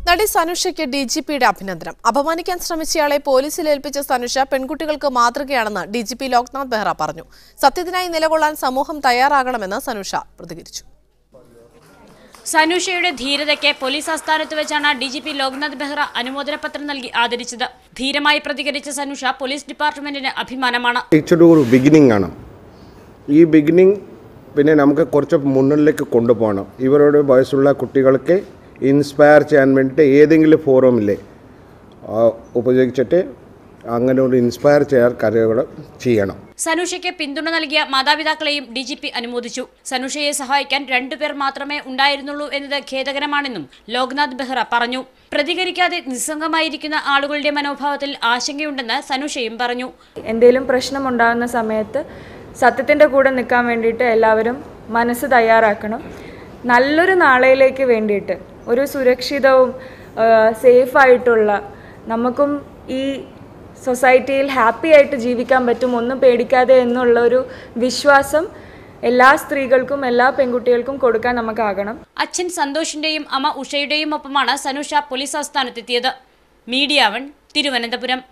നടി സനുഷയ്ക്ക് ഡിജിപിയുടെ അഭിനന്ദനം. അപമാനിക്കാൻ ശ്രമിച്ചയാളെ പോലീസിൽ ഏൽപ്പിച്ച സനുഷ പെൺകുട്ടികൾക്ക് മാതൃകയാണെന്ന് ഡിജിപി ലോക്നാഥ് ബെഹ്റ പറഞ്ഞു. സത്യത്തിനായി നിലകൊള്ളാൻ സമൂഹം തയ്യാറാകണമെന്ന് സനുഷ പ്രതികരിച്ചു. സനുഷയുടെ ധീരതയ്ക്ക് പോലീസ് ആസ്ഥാനത്ത് വെച്ചാണ് ഡിജിപി ലോക്നാഥ് ബെഹ്റ അനുമോദന പത്രം നൽകി ആദരിച്ചത്. ധീരമായി പ്രതികരിച്ച സനുഷ പോലീസ് ഡിപ്പാർട്ട്മെന്റിന് അഭിമാനമാണ്. ഈ ബിഗിനിങ് പിന്നെ നമുക്ക് കുറച്ച് മുന്നിലേക്ക് കൊണ്ടുപോകണം. ഇവരുടെ വയസ്സുള്ള കുട്ടികൾക്ക് ഇൻസ്പയർ ചെയ്യാൻ വേണ്ടിയിട്ട് ഏതെങ്കിലും ഫോറമില്ലേ ഉപയോഗിച്ചിട്ട് അങ്ങനെ ഒരു ഇൻസ്പയർ ചെയ്യാൻ കാര്യങ്ങൾ ചെയ്യണം. സനുഷയ്ക്ക് പിന്തുണ നൽകിയ മാതാപിതാക്കളെയും ഡിജിപി അനുമോദിച്ചു. സനുഷയെ സഹായിക്കാൻ 2 പേർ മാത്രമേ ഉണ്ടായിരുന്നുള്ളൂ എന്നത് ഖേദകരമാണെന്നും ലോക്നാഥ് ബെഹ്റ പറഞ്ഞു. പ്രതികരിക്കാതെ നിസ്സംഗമായിരിക്കുന്ന ആളുകളുടെ മനോഭാവത്തിൽ ആശങ്കയുണ്ടെന്ന് സനുഷയും പറഞ്ഞു. എന്തെങ്കിലും പ്രശ്നമുണ്ടാകുന്ന സമയത്ത് സത്യത്തിൻ്റെ കൂടെ നിൽക്കാൻ വേണ്ടിയിട്ട് എല്ലാവരും മനസ്സ് തയ്യാറാക്കണം. നല്ലൊരു നാളെയിലേക്ക് വേണ്ടിയിട്ട് ഒരു സുരക്ഷിതവും സേഫായിട്ടുള്ള നമുക്കും ഈ സൊസൈറ്റിയിൽ ഹാപ്പി ആയിട്ട് ജീവിക്കാൻ പറ്റും, ഒന്നും പേടിക്കാതെ എന്നുള്ള ഒരു വിശ്വാസം എല്ലാ സ്ത്രീകൾക്കും എല്ലാ പെൺകുട്ടികൾക്കും കൊടുക്കാൻ നമുക്കാകണം. അച്ഛൻ സന്തോഷിന്റെയും അമ്മ ഉഷയുടെയും ഒപ്പമാണ് സനുഷ പോലീസ് ആസ്ഥാനത്തെത്തിയത്. മീഡിയ 1 തിരുവനന്തപുരം.